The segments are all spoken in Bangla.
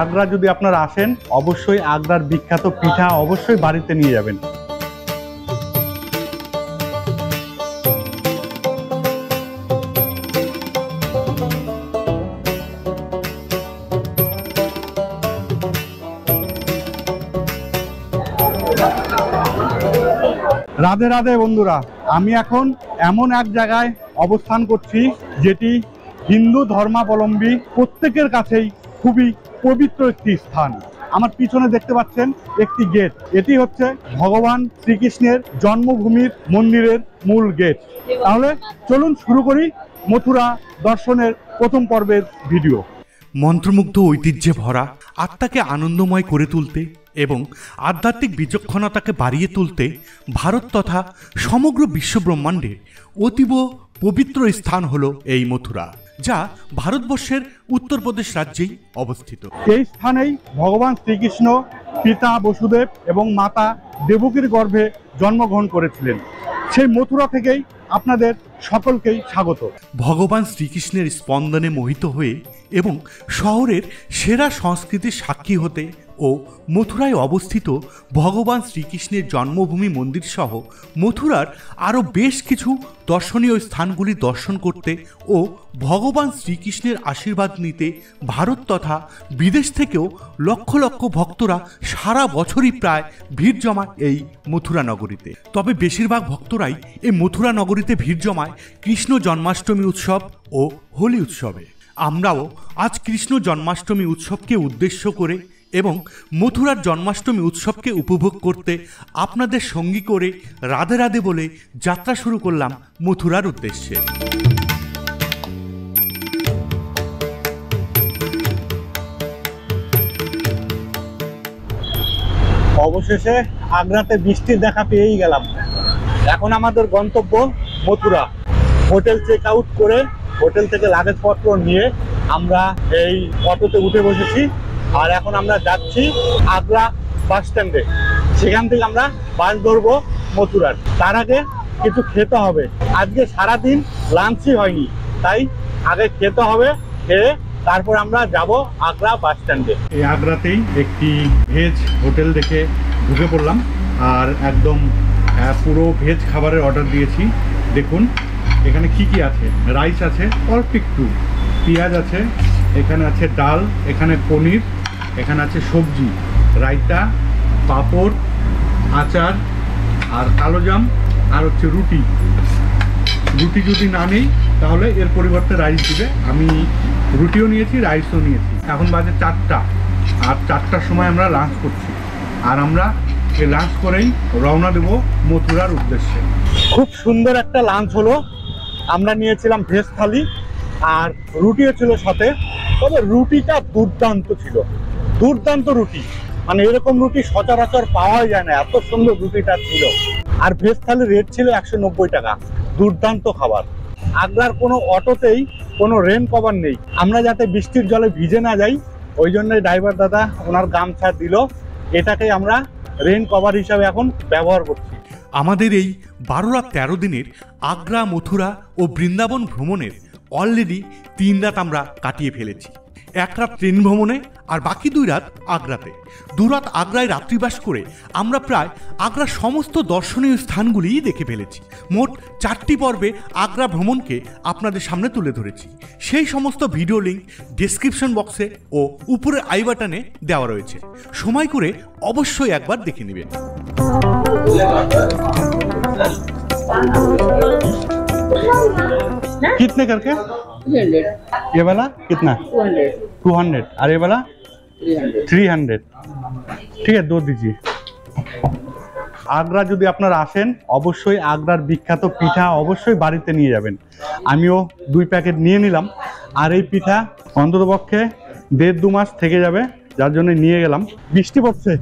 আগ্রা যদি আপনারা আসেন অবশ্যই আগ্রার বিখ্যাত পিঠা অবশ্যই বাড়িতে নিয়ে যাবেন। রাধে রাধে বন্ধুরা, আমি এখন এমন এক জায়গায় অবস্থান করছি যেটি হিন্দু ধর্মাবলম্বী প্রত্যেকের কাছেই খুবই পবিত্র একটি স্থান। আমার পিছনে দেখতে পাচ্ছেন একটি গেট, এটি হচ্ছে ভগবান শ্রীকৃষ্ণের জন্মভূমির মন্দিরের মূল গেট। তাহলে চলুন শুরু করি মথুরা দর্শনের প্রথম পর্বের ভিডিও। মন্ত্রমুগ্ধ ঐতিহ্যে ভরা, আত্মাকে আনন্দময় করে তুলতে এবং আধ্যাত্মিক বিচক্ষণতাকে বাড়িয়ে তুলতে ভারত তথা সমগ্র বিশ্বব্রহ্মাণ্ডের অতীব পবিত্র স্থান হলো এই মথুরা, যা ভারতবর্ষের উত্তরপ্রদেশ রাজ্যেই অবস্থিত। এই স্থানেই ভগবান শ্রীকৃষ্ণ পিতা বসুদেব এবং মাতা দেবকীর গর্ভে জন্মগ্রহণ করেছিলেন। সেই মথুরা থেকেই আপনাদের সকলকেই স্বাগত। ভগবান শ্রীকৃষ্ণের স্পন্দনে মোহিত হয়ে এবং শহরের সেরা সংস্কৃতির সাক্ষী হতে ও মথুরায় অবস্থিত ভগবান শ্রীকৃষ্ণের জন্মভূমি মন্দির সহ মথুরার আরও বেশ কিছু দর্শনীয় স্থানগুলি দর্শন করতে ও ভগবান শ্রীকৃষ্ণের আশীর্বাদ নিতে ভারত তথা বিদেশ থেকেও লক্ষ লক্ষ ভক্তরা সারা বছরই প্রায় ভিড় জমায় এই মথুরা নগরীতে। তবে বেশিরভাগ ভক্তরাই এই মথুরা নগরীতে ভিড় জমায় কৃষ্ণ জন্মাষ্টমী উৎসব ও হোলি উৎসবে। আমরাও আজ কৃষ্ণ জন্মাষ্টমী উৎসবকে উদ্দেশ্য করে এবং মথুরার জন্মাষ্টমী উৎসবকে উপভোগ করতে আপনাদের সঙ্গী করে রাধে রাধে বলে যাত্রা শুরু করলাম মথুরার উদ্দেশ্যে। অবশেষে আগ্রাতে বৃষ্টির দেখা পেয়েই গেলাম। এখন আমাদের গন্তব্য মথুরা। হোটেল চেক আউট করে হোটেল থেকে লাগেজপত্র নিয়ে আমরা এই অটোতে উঠে বসেছি, আর এখন আমরা যাচ্ছি আগ্রা বাস স্ট্যান্ডে। সেখান থেকে আমরা বাস ধরবো মথুরার। তার আগে কিছু খেতে হবে, আজকে সারাদিন লাঞ্চই হয়নি, তাই আগে খেতে হবে, খেয়ে তারপর আমরা যাব আগ্রা বাস স্ট্যান্ডে। এই আগ্রাতেই একটি ভেজ হোটেল দেখে ঢুকে পড়লাম, আর একদম পুরো ভেজ খাবারের অর্ডার দিয়েছি। দেখুন এখানে কি কি আছে। রাইস আছে অল্প একটু, পেঁয়াজ আছে, এখানে আছে ডাল, এখানে পনির, এখানে আছে সবজি, রায়তা, পাঁপড়, আচার, আর কালোজাম, আর হচ্ছে রুটি। রুটি যদি না নেই তাহলে এর পরিবর্তে রাইস দিবে। আমি রুটিও নিয়েছি, রাইসও নিয়েছি। এখন বাজে 4টা, আর 4টার সময় আমরা লাঞ্চ করছি, আর আমরা এই লাঞ্চ করেই রওনা দেব মথুরার উদ্দেশ্যে। খুব সুন্দর একটা লাঞ্চ হলো। আমরা নিয়েছিলাম ভেজ থালি, আর রুটিও ছিল সাথে। তবে রুটিটা দুর্দান্ত ছিল, দুর্দান্ত রুটি, মানে এরকম রুটি সচরাচর পাওয়া যায় না, এত সুন্দর রুটিটা ছিল। আর ভেজ থালির রেট ছিল 190 টাকা। দুর্দান্ত খাবার। আগ্রার কোনো অটোতেই কোনো রেন কভার নেই, আমরা যাতে বৃষ্টির জলে ভিজে না যাই ওই জন্যই ড্রাইভার দাদা ওনার গামছা দিল, এটাকেই আমরা রেন কভার হিসাবে এখন ব্যবহার করছি। আমাদের এই 12 রাত 13 দিনের আগ্রা, মথুরা ও বৃন্দাবন ভ্রমণের অলরেডি 3 রাত আমরা কাটিয়ে ফেলেছি। 1 রাত ট্রেন ভ্রমণে, আর বাকি 2 রাত আগ্রাতে। 2 রাত আগ্রায় রাত্রিবাস করে আমরা প্রায় আগ্রার সমস্ত দর্শনীয় স্থানগুলিই দেখে ফেলেছি। মোট 4টি পর্বে আগ্রা ভ্রমণকে আপনাদের সামনে তুলে ধরেছি। সেই সমস্ত ভিডিও লিঙ্ক ডেসক্রিপশন বক্সে ও উপরের আই বাটনে দেওয়া রয়েছে, সময় করে অবশ্যই একবার দেখে নেবেন। कितने करके? 300। ये वाला कितना? 200। और ये वाला 300। ठीक है, 2 दीजिए। আগ্রা যদি আপনারা আসেন অবশ্যই আগ্রার বিখ্যাত পিঠা অবশ্যই বাড়িতে নিয়ে যাবেন। আমিও 2 প্যাকেট নিয়ে নিলাম, আর এই পিঠা অন্ততপক্ষে 1.5-2 মাস থেকে যাবে, যার জন্য নিয়ে গেলাম। বৃষ্টি পড়ছে।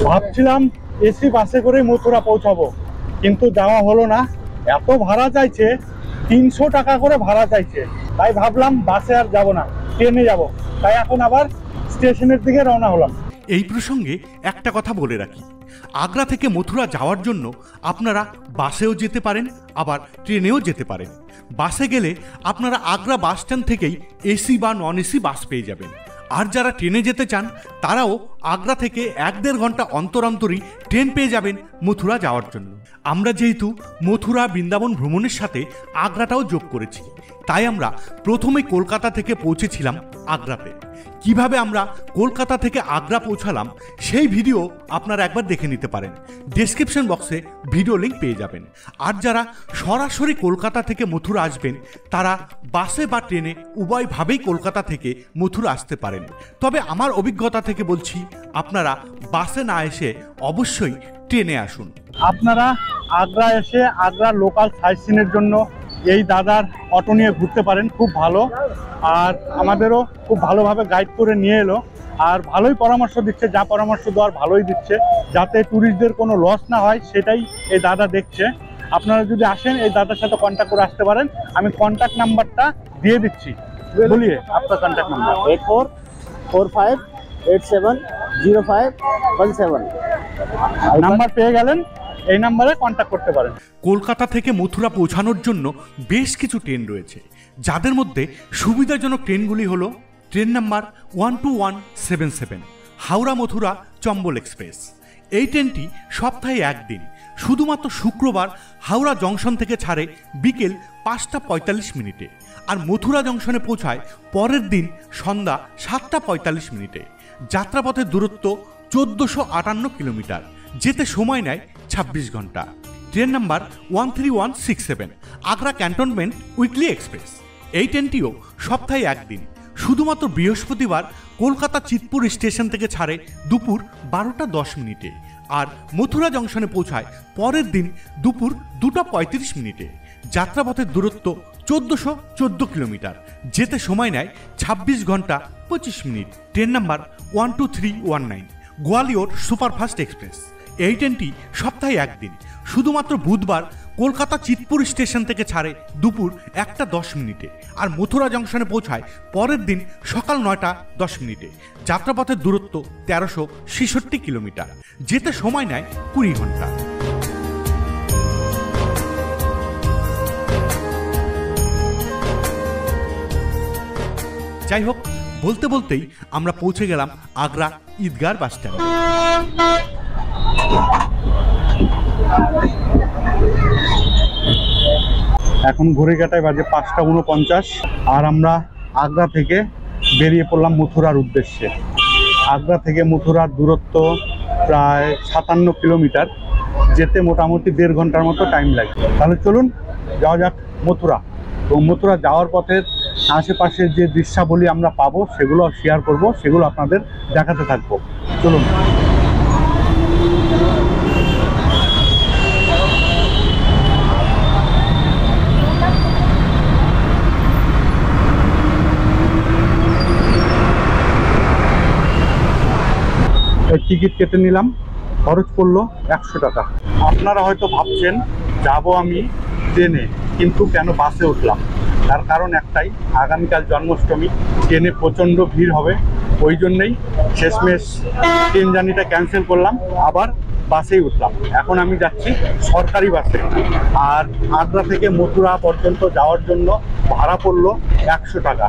ভাবছিলাম এসি বাসে করে মথুরা পৌঁছাবো, কিন্তু যাওয়া হলো না। এত ভাড়া চাইছে, 300 টাকা করে ভাড়া চাইছে। তাই ভাবলাম বাসে আর যাব না, ট্রেনে যাব। তাই এখন আবার স্টেশনের দিকে রওনা হলাম। এই প্রসঙ্গে একটা কথা বলে রাখি, আগ্রা থেকে মথুরা যাওয়ার জন্য আপনারা বাসেও যেতে পারেন, আবার ট্রেনেও যেতে পারেন। বাসে গেলে আপনারা আগ্রা বাস স্ট্যান্ড থেকেই এসি বা নন এসি বাস পেয়ে যাবেন। আর যারা ট্রেনে যেতে চান তারাও আগ্রা থেকে 1-1.5 ঘন্টা অন্তর অন্তরই ট্রেন পেয়ে যাবেন মথুরা যাওয়ার জন্য। আমরা যেহেতু মথুরা বৃন্দাবন ভ্রমণের সাথে আগ্রাটাও যোগ করেছি, তাই আমরা প্রথমে কলকাতা থেকে পৌঁছেছিলাম আগ্রাতে। কিভাবে আমরা কলকাতা থেকে আগ্রা পৌঁছালাম সেই ভিডিও আপনারা একবার দেখে নিতে পারেন, ডেসক্রিপশন বক্সে ভিডিও লিঙ্ক পেয়ে যাবেন। আর যারা সরাসরি কলকাতা থেকে মথুরা আসবেন তারা বাসে বা ট্রেনে উভয়ভাবেই কলকাতা থেকে মথুরা আসতে পারেন। তবে আমার অভিজ্ঞতা থেকে বলছি, আপনারা বাসে না এসে অবশ্যই ট্রেনে আসুন। আপনারা আগ্রা এসে আগ্রার লোকাল সাইট সিনের জন্য এই দাদার অটো নিয়ে ঘুরতে পারেন, খুব ভালো। আর আমাদেরও খুব ভালোভাবে গাইড করে নিয়ে এলো, আর ভালোই পরামর্শ দিচ্ছে, যা পরামর্শ দেওয়ার ভালোই দিচ্ছে, যাতে ট্যুরিস্টদের কোনো লস না হয় সেটাই এই দাদা দেখছে। আপনারা যদি আসেন এই দাদার সাথে কন্ট্যাক্ট করে আসতে পারেন। আমি কন্ট্যাক্ট নাম্বারটা দিয়ে দিচ্ছি, বলিয়ে আপনার কন্ট্যাক্ট নাম্বার 8445870517 নাম্বার পেয়ে গেলেন, এই নাম্বারে কন্ট্যাক্ট করতে পারেন। কলকাতা থেকে মথুরা পৌঁছানোর জন্য বেশ কিছু ট্রেন রয়েছে, যাদের মধ্যে সুবিধাজনক ট্রেনগুলি হলো train number 12177 Howrah Mathura Chambal express. এই ট্রেনটি সপ্তাহে একদিন, শুধুমাত্র শুক্রবার হাওড়া জংশন থেকে ছাড়ে বিকেল 5:45 আর মথুরা জংশনে পৌঁছায় পরের দিন সন্ধ্যা 7:45। যাত্রাপথের দূরত্ব 1458 কিলোমিটার, যেতে সময় নেয় 26 ঘন্টা। Train number 13167 Agra cantonment weekly express. এই ট্রেনটিও সপ্তাহে একদিন, শুধুমাত্র বৃহস্পতিবার কলকাতা চিতপুর স্টেশন থেকে ছাড়ে দুপুর 12:10 আর মথুরা জংশনে পৌঁছায় পরের দিন দুপুর 2:35। যাত্রাপথের দূরত্ব 1414 কিলোমিটার, যেতে সময় নেয় 26 ঘন্টা 25 minute. Train number 12319 Gwalior superfast express. এই ট্রেনটি সপ্তাহে একদিন, শুধুমাত্র বুধবার কলকাতা চিতপুর স্টেশন থেকে ছাড়ে দুপুর 1:10 আর মথুরা জংশনে পৌঁছায় পরের দিন সকাল 9:10। যাত্রাপথের দূরত্ব 1366 কিলোমিটার, যেতে সময় নেয় 20 ঘন্টা। যাই হোক, বলতে বলতেই আমরা পৌঁছে গেলাম আগ্রা ঈদগাহ বাস স্ট্যান্ডে। এখন ঘড়ি কাটায় বাজে 5:49 আর আমরা আগ্রা থেকে বেরিয়ে পড়লাম মথুরার উদ্দেশ্যে। আগ্রা থেকে মথুরার দূরত্ব প্রায় 57 কিলোমিটার, যেতে মোটামুটি 1.5 ঘন্টার মতো টাইম লাগে। তাহলে চলুন যাওয়া যাক মথুরা। তো মথুরা যাওয়ার পথের আশেপাশে যে দৃশ্যাবলী আমরা পাবো সেগুলো শেয়ার করব, সেগুলো আপনাদের দেখাতে থাকবো। চলুন। এই টিকিট কেটে নিলাম, খরচ পড়লো 100 টাকা। আপনারা হয়তো ভাবছেন যাব আমি ট্রেনে, কিন্তু কেন বাসে উঠলাম? তার কারণ একটাই, আগামীকাল জন্মাষ্টমী, ট্রেনে প্রচণ্ড ভিড় হবে, ওই জন্যেই শেষমেশ ট্রেন জার্নিটা ক্যান্সেল করলাম, আবার বাসেই উঠলাম। এখন আমি যাচ্ছি সরকারি বাসে। আর আগ্রা থেকে মথুরা পর্যন্ত যাওয়ার জন্য ভাড়া পড়লো 100 টাকা।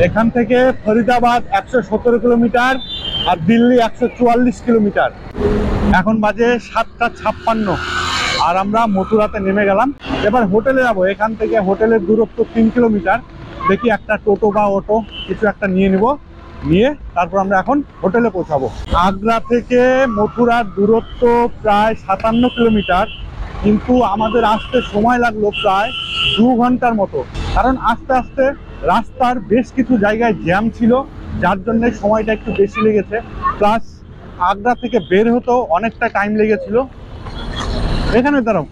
এখান থেকে ফরিদাবাদ 117 কিলোমিটার আর দিল্লি 144 কিলোমিটার। এখন বাজে 7:56 আর আমরা মথুরাতে নেমে গেলাম। এবার হোটেলে যাবো। এখান থেকে হোটেলের দূরত্ব 3 কিলোমিটার। দেখি একটা টোটো বা অটো কিছু একটা নিয়ে নিব, নিয়ে তারপর আমরা এখন হোটেলে পৌঁছাবো। আগ্রা থেকে মথুরার দূরত্ব প্রায় 57 কিলোমিটার, কিন্তু আমাদের আসতে সময় লাগলো প্রায় 2 ঘন্টার মতো, কারণ আস্তে আস্তে রাস্তার বেশ কিছু জায়গায় জ্যাম ছিল, যার জন্য সময়টা একটু বেশি লেগেছে। প্লাস আগ্রা থেকে বের হতেও অনেকটা টাইম লেগেছিল। এখানে দাঁড়াও।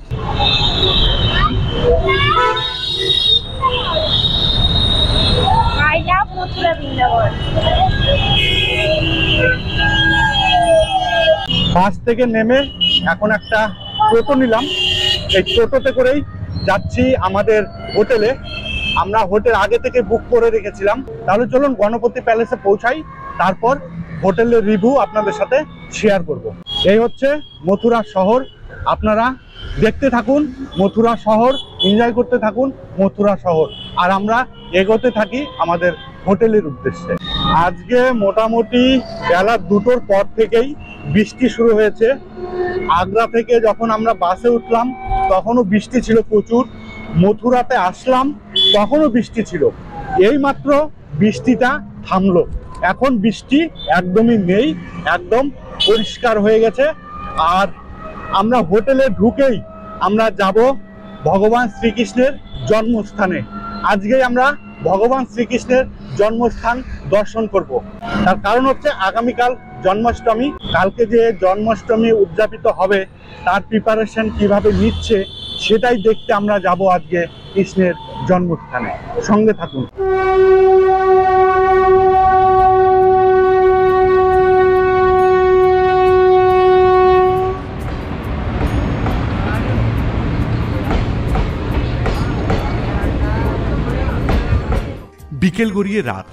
বাস থেকে নেমে এখন একটা টোটো নিলাম। এই টোটোতে করেই যাচ্ছি আমাদের হোটেলে। আমরা হোটেল আগে থেকে বুক করে রেখেছিলাম। তাহলে চলুন গণপতি প্যালেসে পৌঁছাই, তারপর হোটেলের রিভিউ আপনাদের সাথে শেয়ার করব। এই হচ্ছে মথুরা শহর। আপনারা দেখতে থাকুন মথুরা শহর, এনজয় করতে থাকুন মথুরা শহর, আর আমরা এগোতে থাকি আমাদের হোটেলের উদ্দেশ্যে। আজকে মোটামুটি বেলা 2টোর পর থেকেই বৃষ্টি শুরু হয়েছে। আগ্রা থেকে যখন আমরা বাসে উঠলাম তখনও বৃষ্টি ছিল প্রচুর। মথুরাতে আসলাম তখনও বৃষ্টি ছিল। এইমাত্র বৃষ্টিটা থামলো। এখন বৃষ্টি একদমই নেই, একদম পরিষ্কার হয়ে গেছে। আর আমরা হোটেলে ঢুকেই আমরা যাব ভগবান শ্রীকৃষ্ণের জন্মস্থানে। আজকেই আমরা ভগবান শ্রীকৃষ্ণের জন্মস্থান দর্শন করব। তার কারণ হচ্ছে আগামীকাল জন্মাষ্টমী। কালকে যে জন্মাষ্টমী উদযাপিত হবে তার প্রিপারেশন কিভাবে নিচ্ছে সেটাই দেখতে আমরা যাব আজকে কৃষ্ণের জন্মস্থানে। সঙ্গে থাকুন। বিকেল গড়িয়ে রাত,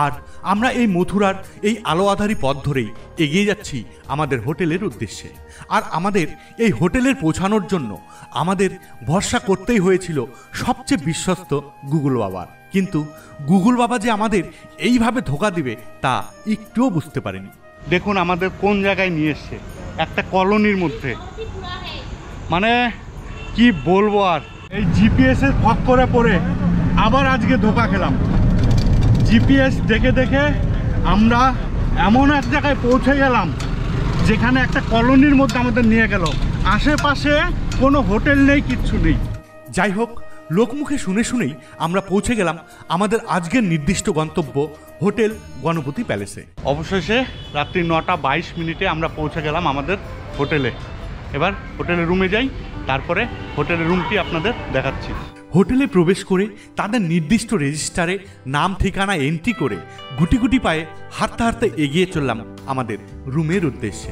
আর আমরা এই মথুরার এই আলো আধারী পথ ধরেই এগিয়ে যাচ্ছি আমাদের হোটেলের উদ্দেশ্যে। আর আমাদের এই হোটেলের পৌঁছানোর জন্য আমাদের ভরসা করতেই হয়েছিল সবচেয়ে বিশ্বস্ত গুগল বাবার। কিন্তু গুগল বাবা যে আমাদের এইভাবে ধোঁকা দিবে তা একটুও বুঝতে পারেনি। দেখুন আমাদের কোন জায়গায় নিয়ে এসছে, একটা কলোনির মধ্যে। মানে কি বলবো আর, এই জিপিএসের ফাঁক করে পড়ে আবার আজকে ধোঁকা খেলাম। জিপিএস দেখে দেখে আমরা এমন এক জায়গায় পৌঁছে গেলাম যেখানে একটা কলোনির মধ্যে আমাদের নিয়ে গেল। আশেপাশে কোনো হোটেল নেই, কিচ্ছু নেই। যাই হোক, লোকমুখে শুনে শুনেই আমরা পৌঁছে গেলাম আমাদের আজকের নির্দিষ্ট গন্তব্য হোটেল গণপতি প্যালেসে। অবশেষে রাত্রি 9:22 আমরা পৌঁছে গেলাম আমাদের হোটেলে। এবার হোটেলের রুমে যাই, তারপরে হোটেলের রুমটি আপনাদের দেখাচ্ছি। হোটেলে প্রবেশ করে তাদের নির্দিষ্ট রেজিস্টারে নাম ঠিকানা এন্ট্রি করে গুটি গুটি পায়ে হাঁটতে হাঁটতে এগিয়ে চললাম আমাদের রুমের উদ্দেশ্যে।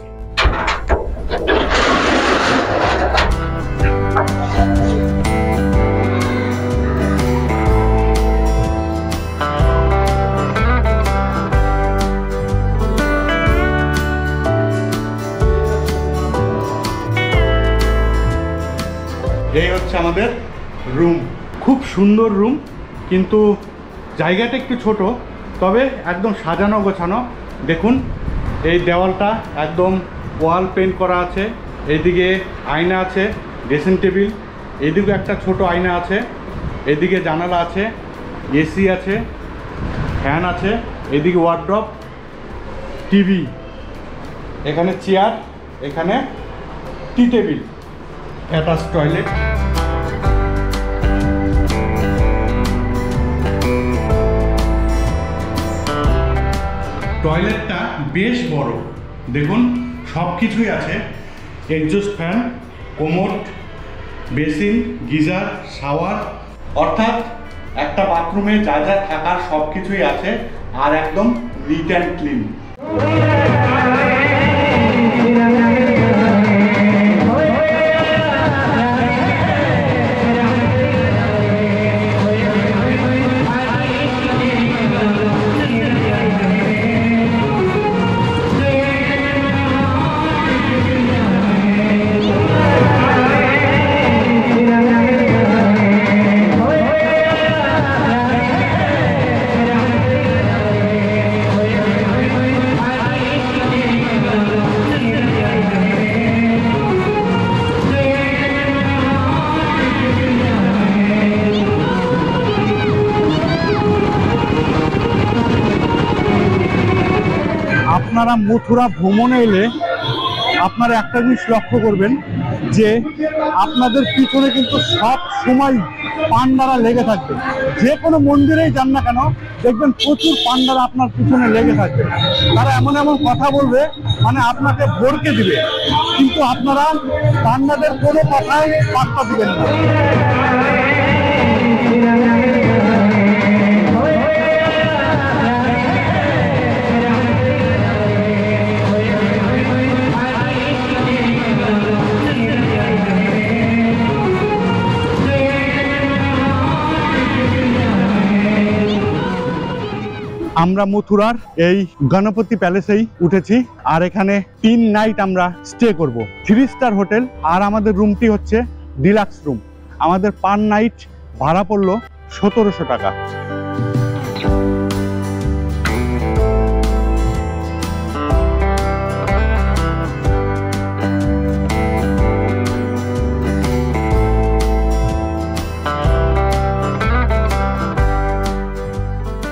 এই হচ্ছে আমাদের রুম। খুব সুন্দর রুম, কিন্তু জায়গাটা একটু ছোট, তবে একদম সাজানো গোছানো। দেখুন এই দেওয়ালটা একদম ওয়াল পেন্ট করা আছে। এইদিকে আয়না আছে, ড্রেসিং টেবিল, এইদিকে একটা ছোট আয়না আছে, এদিকে জানালা আছে, এসি আছে, ফ্যান আছে, এদিকে ওয়ার্ড্রপ, টিভি, এখানে চেয়ার, এখানে টি টেবিল, অ্যাটাচ টয়লেট। টয়লেটটা বেশ বড়, দেখুন সব কিছুই আছে। Exhaust fan, commode, basin, geyser, shower, অর্থাৎ একটা বাথরুমে যা যা থাকার সব কিছুই আছে, আর একদম নিট অ্যান্ড ক্লিন। আপনারা মথুরা ভ্রমণে এলে আপনারা একটা জিনিস লক্ষ্য করবেন যে আপনাদের পিছনে কিন্তু সব সময় পান্ডারা লেগে থাকবে। যে কোনো মন্দিরেই যান না কেন দেখবেন প্রচুর পান্ডারা আপনার পিছনে লেগে থাকবে। তারা এমন এমন কথা বলবে মানে আপনাকে ভরকে দিবে, কিন্তু আপনারা পান্ডাদের কোনো কথায় পাত্তা দিবেন না। আমরা মথুরার এই গণপতি প্যালেসেই উঠেছি, আর এখানে 3 নাইট আমরা স্টে করব। 3 স্টার হোটেল, আর আমাদের রুমটি হচ্ছে ডিলাক্স রুম। আমাদের পার নাইট ভাড়া পড়লো 1700 টাকা।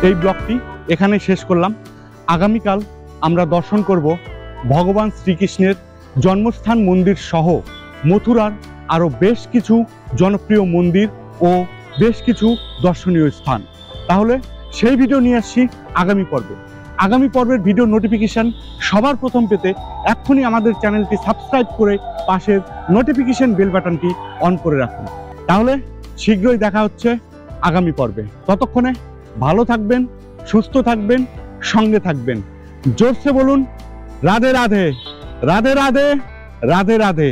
এই ব্লগটি এখানে শেষ করলাম। আগামীকাল আমরা দর্শন করব ভগবান শ্রীকৃষ্ণের জন্মস্থান মন্দির সহ মথুরার আরও বেশ কিছু জনপ্রিয় মন্দির ও বেশ কিছু দর্শনীয় স্থান। তাহলে সেই ভিডিও নিয়ে আসছি আগামী পর্বে। আগামী পর্বের ভিডিও নোটিফিকেশান সবার প্রথম পেতে এক্ষুনি আমাদের চ্যানেলটি সাবস্ক্রাইব করে পাশের নোটিফিকেশান বেল বাটনটি অন করে রাখুন। তাহলে শীঘ্রই দেখা হচ্ছে আগামী পর্বে। ততক্ষণে ভালো থাকবেন, সুস্থ থাকবেন, সঙ্গে থাকবেন। জোরসে বলুন রাধে রাধে, রাধে রাধে, রাধে রাধে।